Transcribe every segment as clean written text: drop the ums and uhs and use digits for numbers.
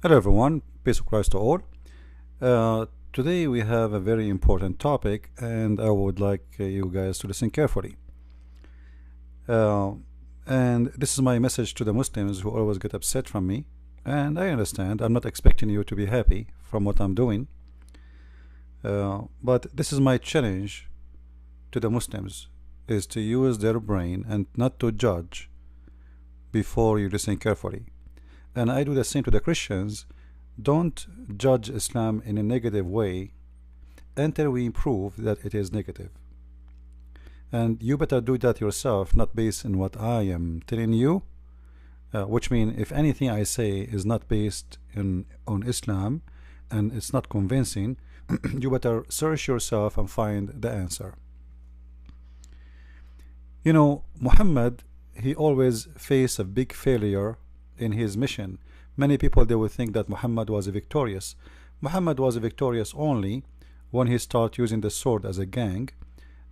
Hello everyone, peace of Christ to all. Today we have a very important topic and I would like you guys to listen carefully. Uh, and this is my message to the Muslims who always get upset from me. And I understand, I'm not expecting you to be happy from what I'm doing. But this is my challenge to the Muslims, is to use their brain and not to judge before you listen carefully. And I do the same to the Christians. Don't judge Islam in a negative way until we prove that it is negative. And you better do that yourself, not based on what I am telling you, which means if anything I say is not based on Islam and it's not convincing, you better search yourself and find the answer. You know, Muhammad, he always faced a big failure in his mission. Many people, they would think that Muhammad was victorious. Muhammad was victorious only when he started using the sword as a gang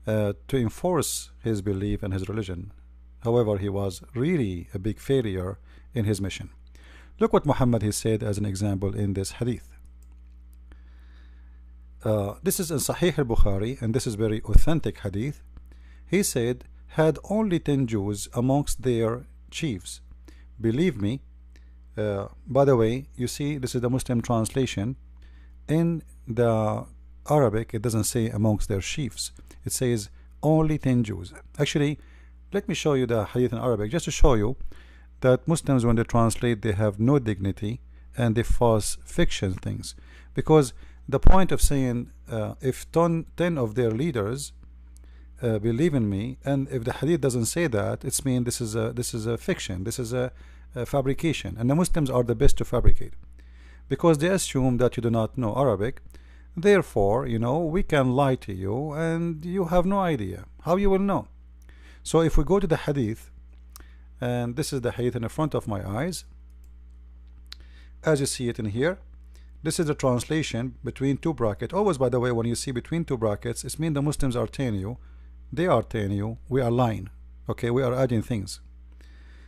to enforce his belief and his religion. However, he was really a big failure in his mission. Look what Muhammad he said as an example in this hadith. This is in Sahih al-Bukhari, and this is very authentic hadith. He said, had only 10 Jews amongst their chiefs. Believe me, by the way, you see, this is the Muslim translation. In the Arabic, it doesn't say amongst their chiefs. It says only 10 Jews. Actually, let me show you the hadith in Arabic, just to show you that Muslims, when they translate, they have no dignity and they false fiction things. Because the point of saying, if 10 of their leaders believe in me, and if the hadith doesn't say that, it's mean this is a fiction, this is a fabrication, and the Muslims are the best to fabricate because they assume that you do not know Arabic. Therefore, you know, we can lie to you and you have no idea how you will know. So if we go to the hadith, and this is the hadith in the front of my eyes, as you see it in here, this is the translation between two brackets. Always, by the way, when you see between two brackets, it means the Muslims are telling you, they are telling you, we are lying. Okay, we are adding things.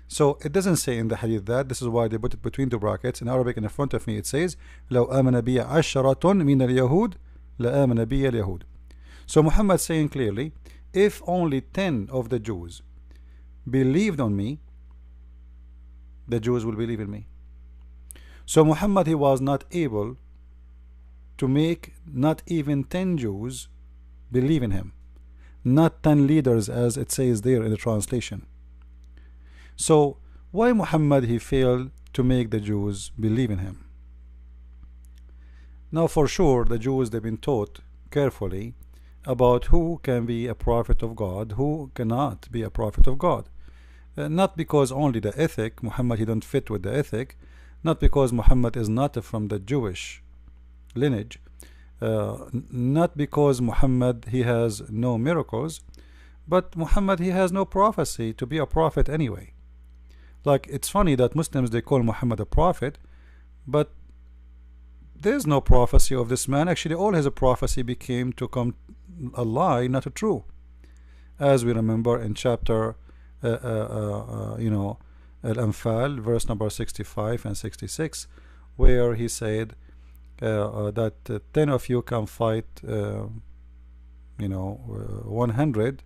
So it doesn't say in the hadith that. This is why they put it between two brackets. In Arabic, in the front of me, it says, لو آمن بي عشرة من اليهود لآمن بي اليهود. So Muhammad saying clearly, if only 10 of the Jews believed on me, the Jews will believe in me. So Muhammad, he was not able to make not even 10 Jews believe in him, not 10 leaders as it says there in the translation. So why Muhammad he failed to make the Jews believe in him? Now for sure the Jews, they've been taught carefully about who can be a prophet of God, who cannot be a prophet of God. Not because only the ethic, Muhammad he don't fit with the ethic, not because Muhammad is not from the Jewish lineage, not because Muhammad he has no miracles, but Muhammad he has no prophecy to be a prophet anyway. Like, it's funny that Muslims, they call Muhammad a prophet, but there's no prophecy of this man. Actually, all his prophecy became to come a lie, not a true. As we remember in chapter Al-Anfal, verse number 65 and 66, where he said that 10 of you can fight 100,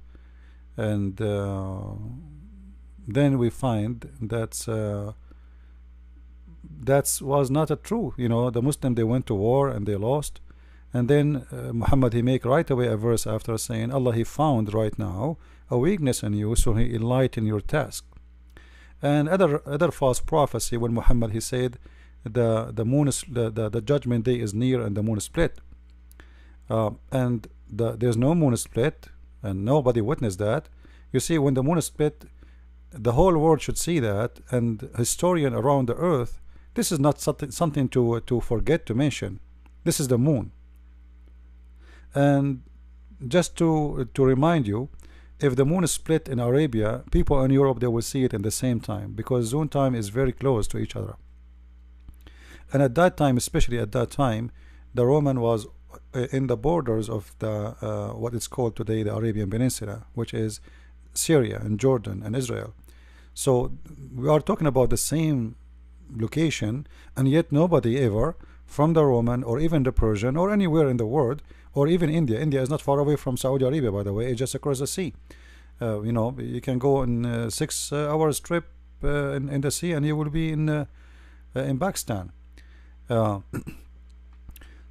and then we find that was not a true. The Muslim, they went to war and they lost, and then Muhammad he make right away a verse after saying, Allah he found right now a weakness in you, so he enlightened your task. And other false prophecy, when Muhammad he said the moon is the judgment day is near and the moon is split, and there's no moon split and nobody witnessed that. You see, when the moon is split, the whole world should see that, and historian around the earth, this is not something to forget to mention. This is the moon. And just to remind you, if the moon is split in Arabia, people in Europe, they will see it in the same time, because zone time is very close to each other. And at that time, especially at that time, the Roman was in the borders of the what is called today the Arabian Peninsula, which is Syria and Jordan and Israel. So we are talking about the same location, and yet nobody ever from the Roman or even the Persian or anywhere in the world, or even India. India is not far away from Saudi Arabia, by the way. It's just across the sea. You know, you can go in 6 hours trip in the sea, and you will be in Pakistan.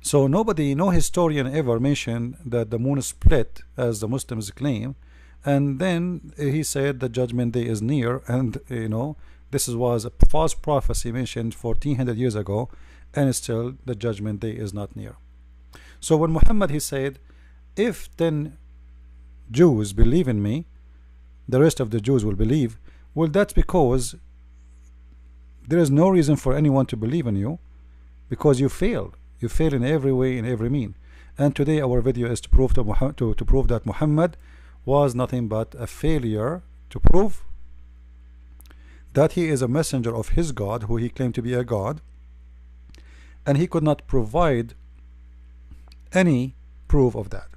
So nobody, no historian ever mentioned that the moon split as the Muslims claim, and then he said the judgment day is near, and you know, this was a false prophecy mentioned 1400 years ago, and still the judgment day is not near. So when Muhammad, he said, if 10 Jews believe in me, the rest of the Jews will believe. Well, that's because there is no reason for anyone to believe in you, because you fail. You fail in every way, in every mean. And today our video is to prove to prove that Muhammad was nothing but a failure, to prove that he is a messenger of his God, who he claimed to be a God, and he could not provide any proof of that.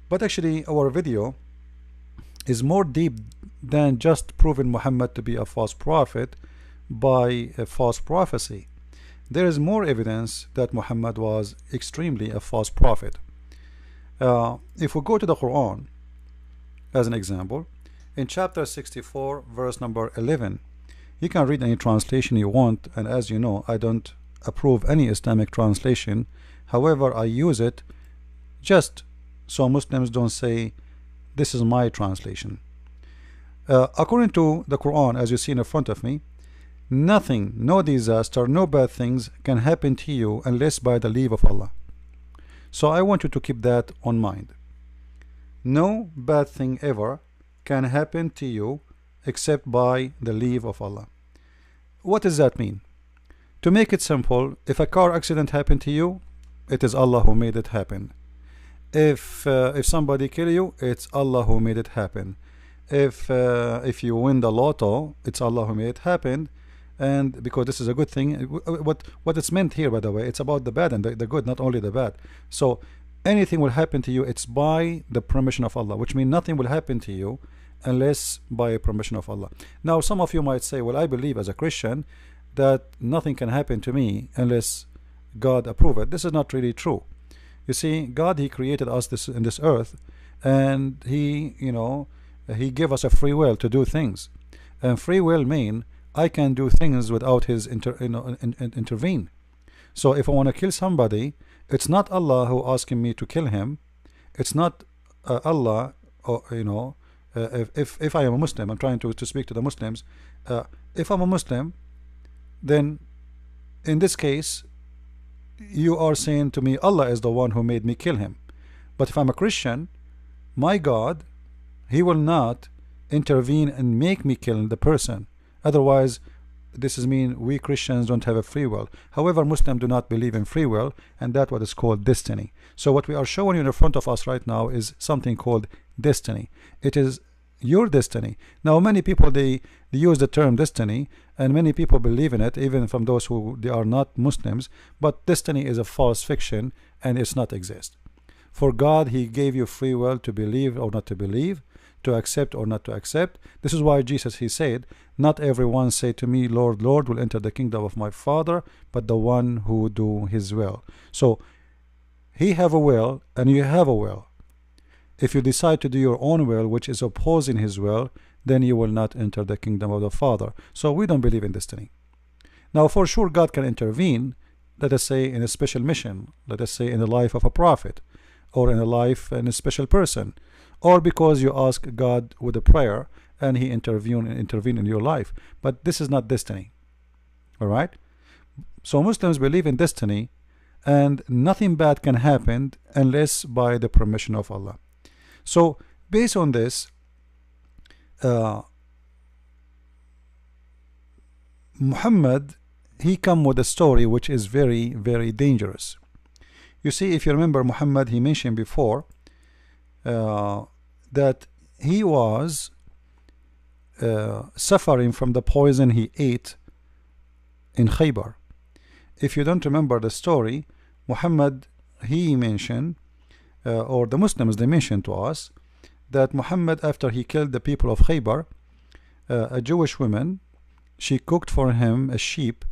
But actually our video is more deep than just proving Muhammad to be a false prophet by a false prophecy. There is more evidence that Muhammad was extremely a false prophet. If we go to the Quran as an example, in chapter 64 verse number 11, you can read any translation you want, and as you know, I don't approve any Islamic translation. However, I use it just so Muslims don't say this is my translation. According to the Quran, as you see in front of me, nothing, no disaster, no bad things can happen to you unless by the leave of Allah. So I want you to keep that on mind. No bad thing ever can happen to you except by the leave of Allah. What does that mean? To make it simple, if a car accident happened to you, it is Allah who made it happen. If somebody kill you, it's Allah who made it happen. If you win the lotto, it's Allah who made it happen. And because this is a good thing, what it's meant here, by the way, it's about the bad and the good, not only the bad. So anything will happen to you, it's by the permission of Allah, which means nothing will happen to you unless by permission of Allah. Now some of you might say, well, I believe as a Christian that nothing can happen to me unless God approve it. This is not really true. You see, God, he created us in this earth, and he, you know, he gave us a free will to do things, and free will mean I can do things without his intervene. So if I want to kill somebody, it's not Allah who asking me to kill him. It's not Allah, or, you know, if I am a Muslim, I'm trying to speak to the Muslims. If I'm a Muslim, then in this case you are saying to me Allah is the one who made me kill him. But if I'm a Christian, my God, he will not intervene and make me kill the person. Otherwise, this is mean we Christians don't have a free will. However, Muslims do not believe in free will, and that's what is called destiny. So what we are showing you in front of us right now is something called destiny. It is your destiny. Now many people, they use the term destiny, and many people believe in it, even from those who they are not Muslims. But destiny is a false fiction, and it's not exist. For God, he gave you free will to believe or not to believe, to accept or not to accept. This is why Jesus, he said, not everyone say to me, Lord, Lord, will enter the kingdom of my Father, but the one who do his will. So he have a will and you have a will. If you decide to do your own will, which is opposing his will, then you will not enter the kingdom of the Father. So we don't believe in destiny. Now for sure God can intervene, let us say in a special mission, let us say in the life of a prophet, or in a life in a special person, or because you ask God with a prayer and he intervene in your life. But this is not destiny. All right? So Muslims believe in destiny, and nothing bad can happen unless by the permission of Allah. So based on this, Muhammad, he come with a story which is very, very dangerous. You see, if you remember, Muhammad, he mentioned before that he was suffering from the poison he ate in Khaybar. If you don't remember the story, Muhammad, he mentioned, or the Muslims, they mentioned to us that Muhammad, after he killed the people of Khaybar, a Jewish woman, she cooked for him a sheep,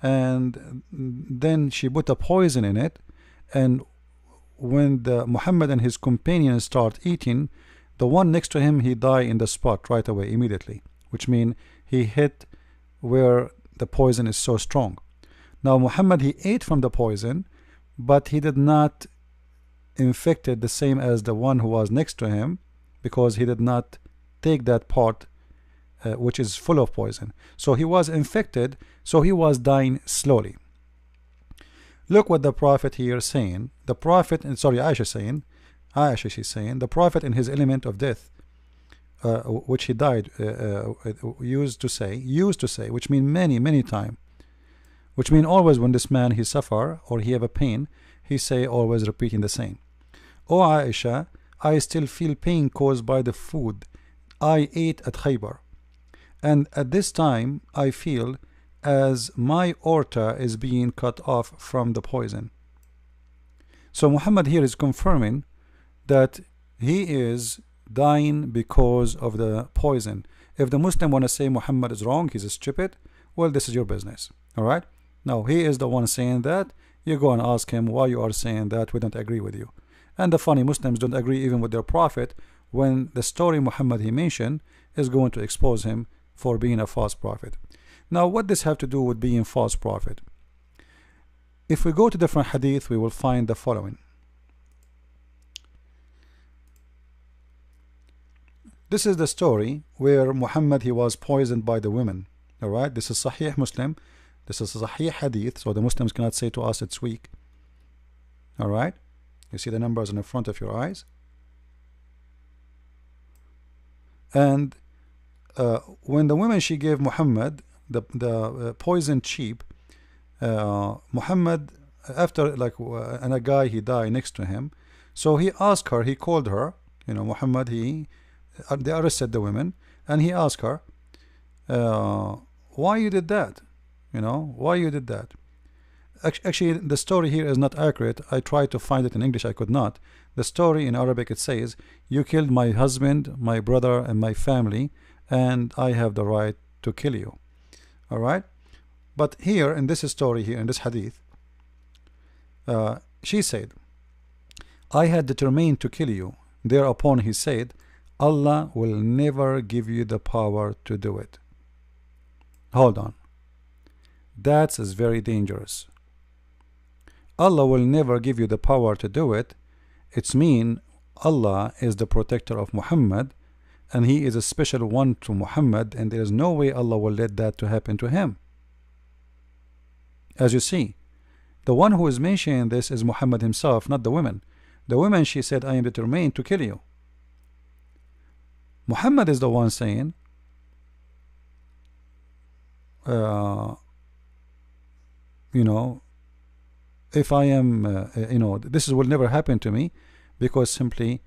and then she put a poison in it, and when the Muhammad and his companions start eating, the one next to him, he died in the spot right away, immediately, which means he hit where the poison is so strong. Now Muhammad, he ate from the poison, but he did not infected the same as the one who was next to him, because he did not take that part which is full of poison. So he was infected, so he was dying slowly. Look what the Prophet here is saying. The Prophet, sorry, Aisha, she's saying, the Prophet in his element of death, which he died, used to say, which mean many time, which mean always when this man he suffer or he have a pain, he say always repeating the same. O Aisha, I still feel pain caused by the food I ate at Khaybar, and at this time I feel as my aorta is being cut off from the poison. So Muhammad here is confirming that he is dying because of the poison. If the Muslim want to say Muhammad is wrong, he's stupid, well, this is your business. Alright, now he is the one saying that. You go and ask him why you are saying that. We don't agree with you. And the funny, Muslims don't agree even with their prophet, when the story Muhammad he mentioned is going to expose him for being a false prophet. Now what this have to do with being false prophet? If we go to different hadith, we will find the following. This is the story where Muhammad he was poisoned by the women. Alright, this is Sahih Muslim, this is Sahih Hadith, so the Muslims cannot say to us it's weak. Alright, you see the numbers in the front of your eyes. And when the woman she gave Muhammad the poisoned sheep, Muhammad, after and a guy he died next to him, so he asked her, he called her, Muhammad, they arrested the women, and he asked her, why you did that? Why you did that? Actually, the story here is not accurate. I tried to find it in English, I could not. The story in Arabic, it says, you killed my husband, my brother, and my family, and I have the right to kill you. Alright? But here, in this story here, in this hadith, she said, I had determined to kill you. Thereupon he said, Allah will never give you the power to do it. Hold on. That is very dangerous. Allah will never give you the power to do it. It's mean Allah is the protector of Muhammad, and he is a special one to Muhammad, and there is no way Allah will let that to happen to him. As you see, the one who is mentioning this is Muhammad himself, not the women. The women, she said, I am determined to kill you. Muhammad is the one saying, if I am, this will never happen to me, because simply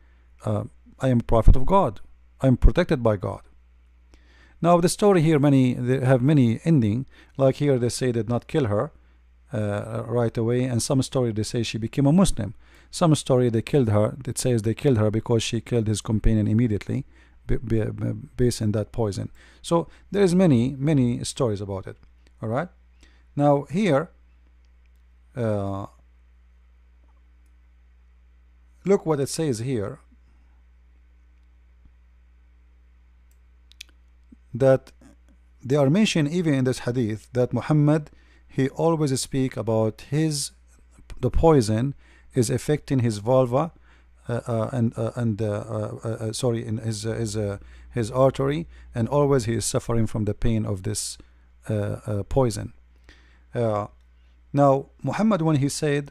I am a prophet of God. I am protected by God. Now the story here, they have many ending. Like here they say did not kill her right away, and some story they say she became a Muslim. Some story they killed her. It says they killed her because she killed his companion immediately, based on that poison. So there is many stories about it. All right. Now here, look what it says here, that they are mentioned even in this hadith that Muhammad he always speak about the poison is affecting his vulva sorry, in his artery, and always he is suffering from the pain of this poison. Now Muhammad, when he said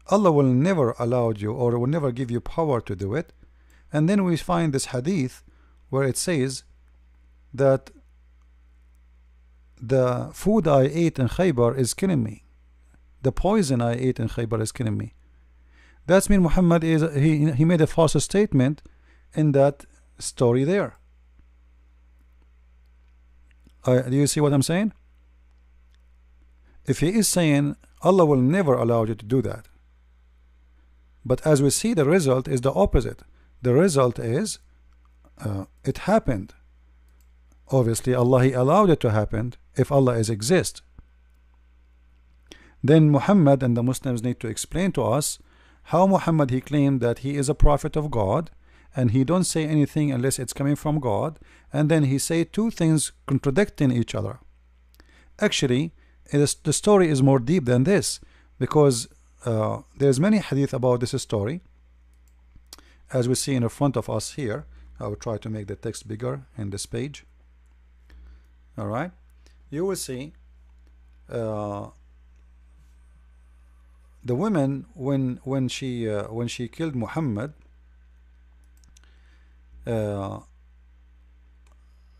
Allah will never allow you or will never give you power to do it, and then we find this hadith where it says that the food I ate in Khaybar is killing me, the poison I ate in Khaybar is killing me. That's mean Muhammad is he made a false statement in that story there. Do you see what I'm saying? If he is saying Allah will never allow you to do that, but as we see, the result is the opposite. The result is it happened. Obviously Allah, He allowed it to happen if Allah is exist. Then Muhammad and the Muslims need to explain to us how Muhammad, he claimed that he is a prophet of God, and he don't say anything unless it's coming from God, and then he say two things contradicting each other. Actually, the story is more deep than this, because there's many hadith about this story, as we see in front of us here. I will try to make the text bigger in this page. All right, you will see the woman when she killed Muhammad.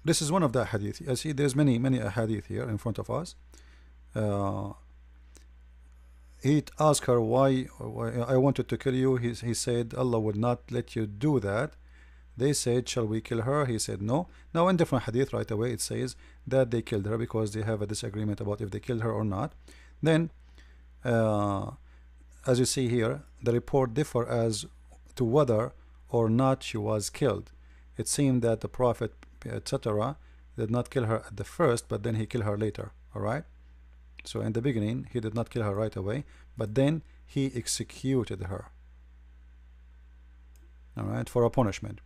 This is one of the hadith. You see, there's many hadith here in front of us. He asked her, why I wanted to kill you. He said, Allah would not let you do that. They said, shall we kill her? He said no. Now in different hadith right away it says that they killed her because they have a disagreement about if they killed her or not. Then as you see here, the report differ as to whether or not she was killed. It seemed that the Prophet, etc., did not kill her at the first, but then he killed her later. Alright? So in the beginning, he did not kill her right away, but then he executed her. Alright, for a punishment.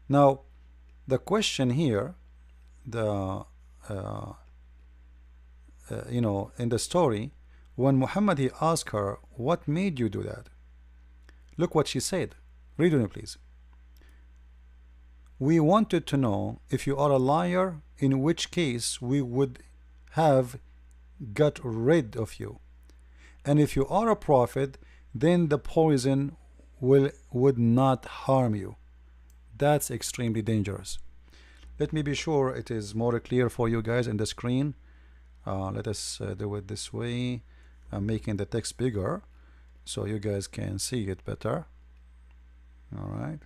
Now, the question here, you know, in the story, when Muhammad, he asked her, what made you do that? Look what she said. Read with me, please. We wanted to know if you are a liar, in which case we would have got rid of you, and if you are a prophet, then the poison would not harm you. That's extremely dangerous. Let me be sure it is more clear for you guys in the screen. Let us do it this way. I'm making the text bigger so you guys can see it better. All right,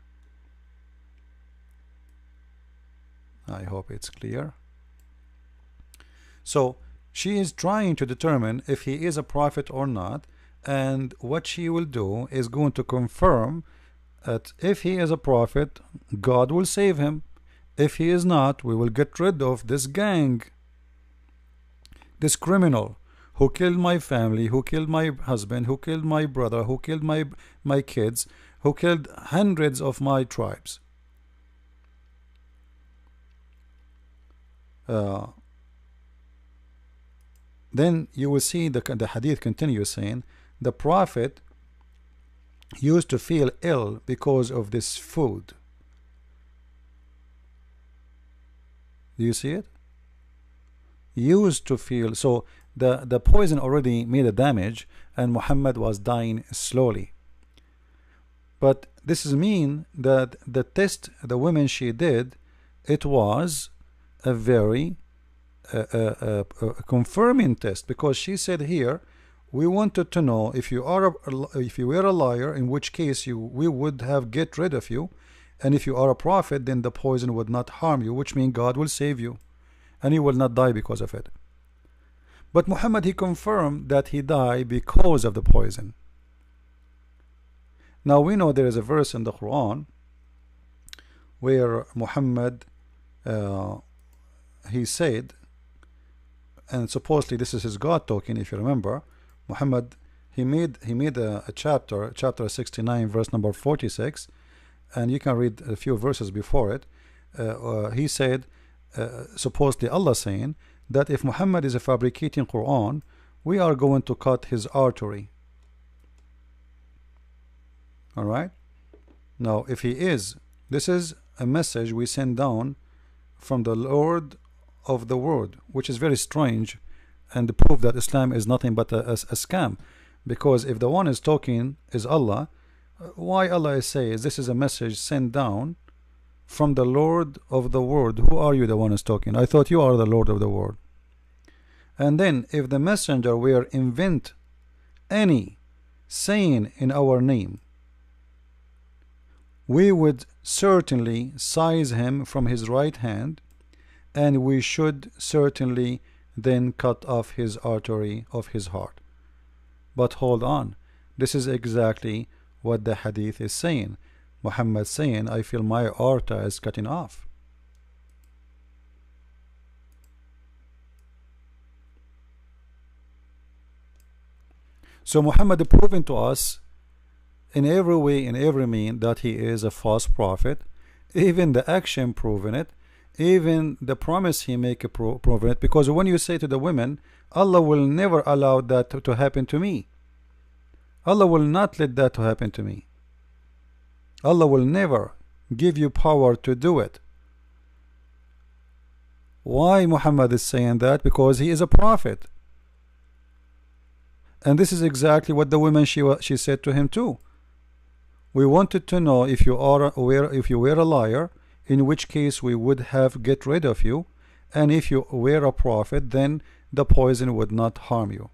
I hope it's clear. So she is trying to determine if he is a prophet or not, and what she will do is going to confirm that if he is a prophet, God will save him. If he is not, we will get rid of this gang, this criminal who killed my family, who killed my husband, who killed my brother, who killed my kids, who killed hundreds of my tribes. Then you will see the hadith continues saying the Prophet used to feel ill because of this food. Do you see it? Used to feel, so the poison already made a damage and Muhammad was dying slowly. But this is mean that the test the woman she did, it was a very confirming test, because she said here, we wanted to know if you were a liar, in which case we would have get rid of you, and if you are a prophet, then the poison would not harm you, which means God will save you and you will not die because of it. But Muhammad, he confirmed that he died because of the poison. Now we know there is a verse in the Quran where Muhammad he said, and supposedly this is his God talking, if you remember, Muhammad, he made a chapter 69 verse number 46, and you can read a few verses before it. He said, supposedly Allah saying that if Muhammad is a fabricating Quran, we are going to cut his artery. Alright, now if he is, this is a message we send down from the Lord of the world, which is very strange, and the proof that Islam is nothing but a scam. Because if the one is talking is Allah, why Allah says this is a message sent down from the Lord of the world? Who are you, the one is talking? I thought you are the Lord of the world. And then if the messenger were invent any saying in our name, we would certainly seize him from his right hand, and we should certainly then cut off his artery of his heart. But hold on, this is exactly what the hadith is saying. Muhammad saying, I feel my aorta is cutting off. So Muhammad proving to us in every way, in every mean, that he is a false prophet. Even the action proving it, even the promise he make proving it. Because when you say to the women, Allah will never allow that to happen to me, Allah will not let that to happen to me, Allah will never give you power to do it. Why Muhammad is saying that? Because he is a prophet. And this is exactly what the women she said to him too. We wanted to know if you were a liar, in which case we would have get rid of you, and if you were a prophet, then the poison would not harm you.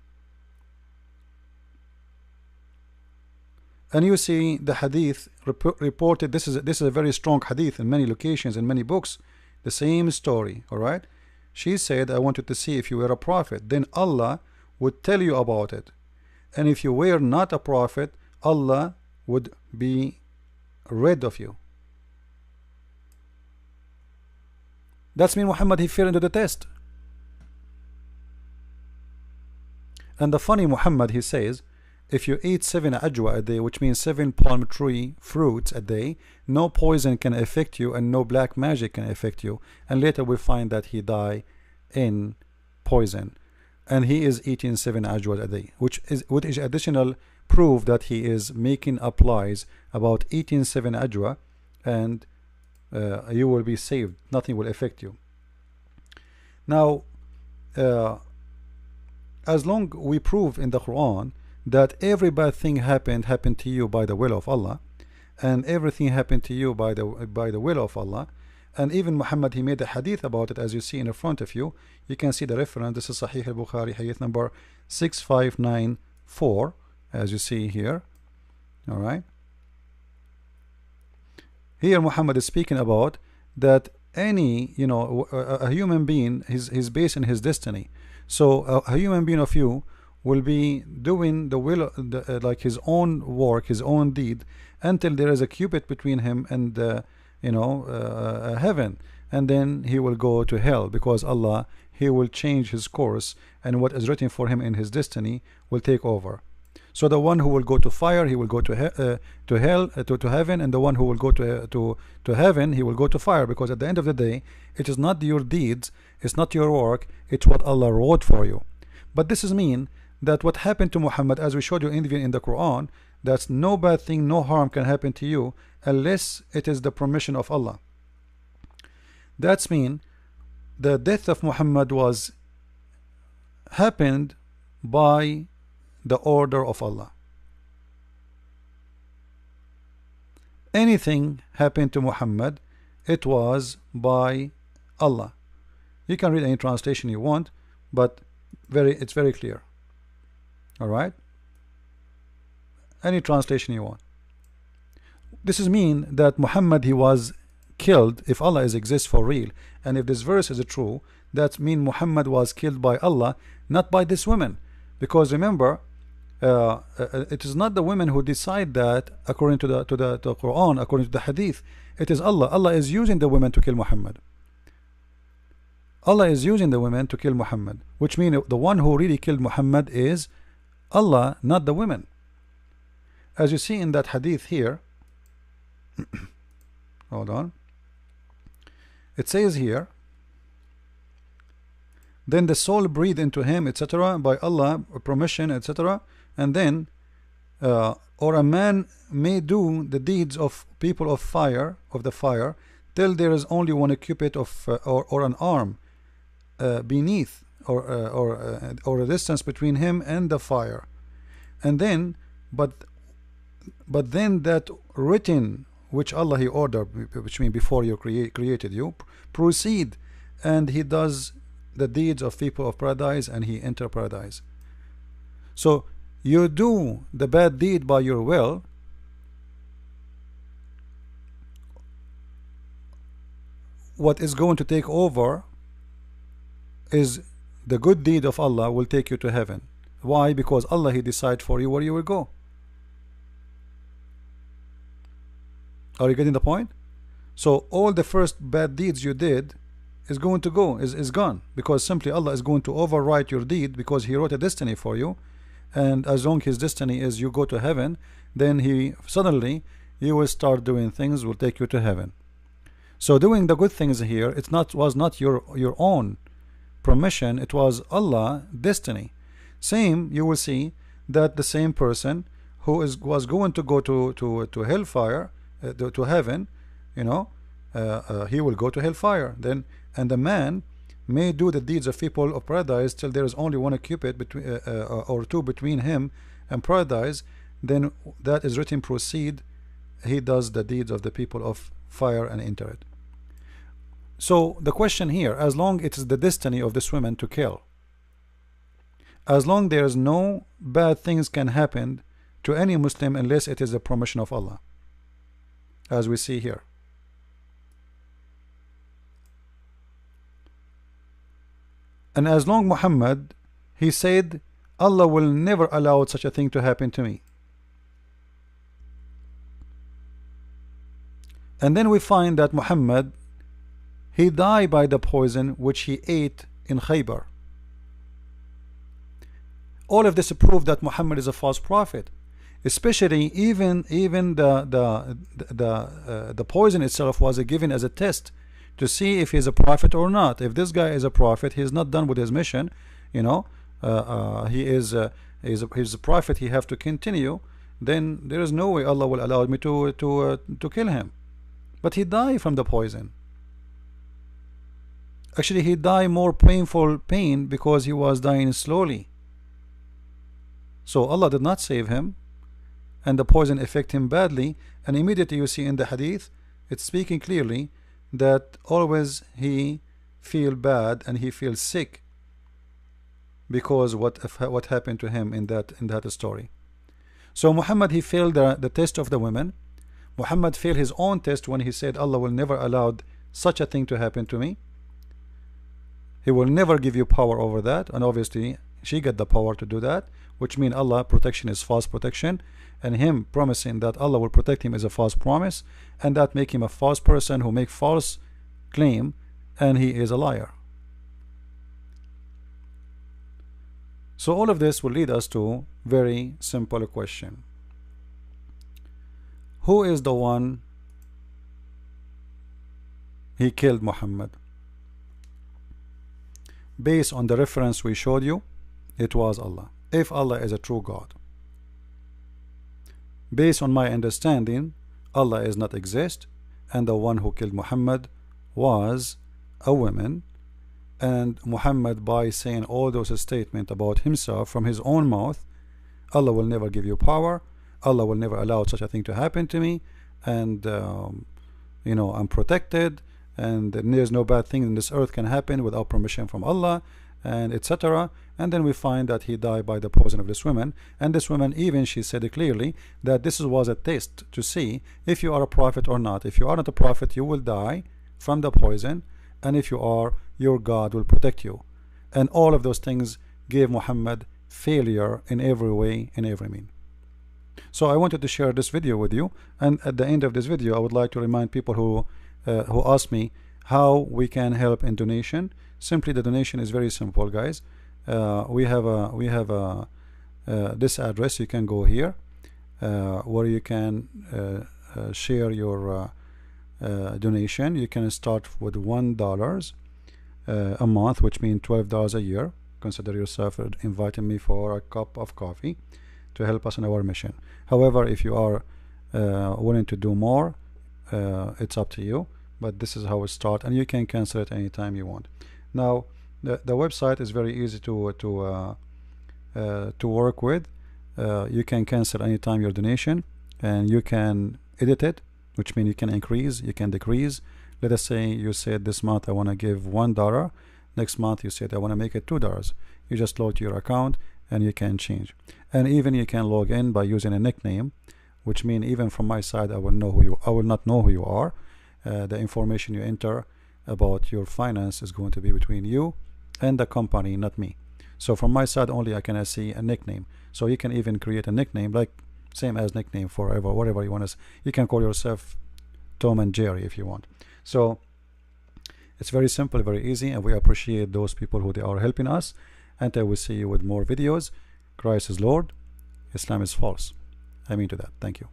And you see the hadith reported. This is a very strong hadith in many locations, in many books. The same story. All right. She said, I wanted to see if you were a prophet, then Allah would tell you about it. And if you were not a prophet, Allah would be rid of you. That's mean Muhammad, he fell into the test. And the funny Muhammad, he says, if you eat 7 ajwa a day, which means 7 palm tree fruits a day, no poison can affect you and no black magic can affect you. And later we find that he died in poison, and he is eating 7 ajwa a day, which is additional proof that he is making up lies about eating 7 ajwa, and you will be saved, nothing will affect you. Now as long we prove in the Quran that every bad thing happened to you by the will of Allah, and everything happened to you by the will of Allah. And even Muhammad, he made a hadith about it, as you see in the front of you. You can see the reference. This is Sahih al-Bukhari, hadith number 6594, as you see here. All right. Here Muhammad is speaking about that any, a human being is based on his destiny. So a human being of you will be doing the will, like his own work, his own deed, until there is a cubit between him and heaven, and then he will go to hell, because Allah, he will change his course, and what is written for him in his destiny will take over. So the one who will go to fire, he will go to hell, to heaven, and the one who will go to heaven, he will go to fire, because at the end of the day, it is not your deeds, it's not your work, it's what Allah wrote for you. But this is mean that what happened to Muhammad, as we showed you in the Quran, that's no bad thing, no harm can happen to you unless it is the permission of Allah. That's mean the death of Muhammad was happened by the order of Allah. Anything happened to Muhammad, it was by Allah. You can read any translation you want, but it's very clear. All right, any translation you want. This is mean that Muhammad, he was killed. If Allah exists for real, and if this verse is true, that mean Muhammad was killed by Allah, not by this woman. Because remember, it is not the women who decide that according to the Quran, according to the Hadith. It is Allah. Allah is using the women to kill Muhammad. Allah is using the women to kill Muhammad, which means the one who really killed Muhammad is Allah, not the women. As you see in that hadith here, hold on, it says here, then the soul breathed into him, etc., by Allah permission, etc., and then or a man may do the deeds of people of the fire till there is only one cubit of or an arm beneath, or a distance between him and the fire. And then but then that written which Allah he ordered, which means before you created you, proceed, and he does the deeds of people of paradise, and he enter paradise. So you do the bad deed by your will, what is going to take over is the good deed of Allah will take you to heaven. Why? Because Allah, he decide for you where you will go. Are you getting the point? So all the first bad deeds you did is going to go, is gone, because simply Allah is going to overwrite your deed, because he wrote a destiny for you, and as long his destiny is you go to heaven, then he suddenly you will start doing things will take you to heaven. So doing the good things here, it's not was not your own permission, it was Allah destiny. Same, you will see that the same person who was going to go to hellfire, to heaven, you know, he will go to hellfire. Then, and the man may do the deeds of people of paradise till there is only one cupid between or two between him and paradise. Then that is written, proceed, he does the deeds of the people of fire and enter it. So the question here, as long it is the destiny of this woman to kill, as long there is no bad things can happen to any Muslim unless it is the permission of Allah, as we see here. And as long Muhammad, he said, Allah will never allow such a thing to happen to me. And then we find that Muhammad, he died by the poison which he ate in Khaybar. All of this proves that Muhammad is a false prophet. Especially even the poison itself was given as a test to see if he's a prophet or not. If this guy is a prophet, he's not done with his mission, you know, he's a prophet, he have to continue, then there is no way Allah will allow me to kill him. But he died from the poison. Actually, he died more painful pain because he was dying slowly. So Allah did not save him, and the poison affected him badly. And immediately you see in the hadith, it's speaking clearly that always he feel bad and he feels sick because what happened to him in that story. So Muhammad, he failed the test of the women. Muhammad failed his own test when he said Allah will never allow such a thing to happen to me. He will never give you power over that, and obviously she got the power to do that, which means Allah protection is false protection, and him promising that Allah will protect him is a false promise, and that make him a false person who make false claim, and he is a liar. So all of this will lead us to very simple question. Who is the one he killed Muhammad? Based on the reference we showed you, it was Allah, if Allah is a true God. Based on my understanding, Allah is not exist, and the one who killed Muhammad was a woman, and Muhammad, by saying all those statements about himself from his own mouth, Allah will never give you power, Allah will never allow such a thing to happen to me, and you know, I'm protected, and there's no bad thing in this earth can happen without permission from Allah, and etc. And then we find that he died by the poison of this woman, and this woman, even she said it clearly that this was a test to see if you are a prophet or not. If you are not a prophet, you will die from the poison, and if you are, your God will protect you. And all of those things gave Muhammad failure in every way, in every mean. So I wanted to share this video with you, and at the end of this video I would like to remind people who ask me how we can help in donation. Simply, the donation is very simple, guys. We have this address. You can go here where you can share your donation. You can start with $1 a month, which means $12 a year. Consider yourself inviting me for a cup of coffee to help us in our mission. However, if you are willing to do more, it's up to you, but this is how it starts, and you can cancel it anytime you want. Now the website is very easy to work with. You can cancel anytime your donation, and you can edit it, which means you can increase, you can decrease. Let us say you said this month I want to give $1, next month you said I want to make it $2. You just log to your account and you can change, and even you can log in by using a nickname, which means even from my side I will not know who you are. The information you enter about your finance is going to be between you and the company, not me. So from my side only I can see a nickname. So you can even create a nickname, like same as nickname forever, whatever you want to. You can call yourself Tom and Jerry if you want. So it's very simple, very easy, and we appreciate those people who they are helping us. And I will see you with more videos. Christ is Lord, Islam is false. I mean to that. Thank you.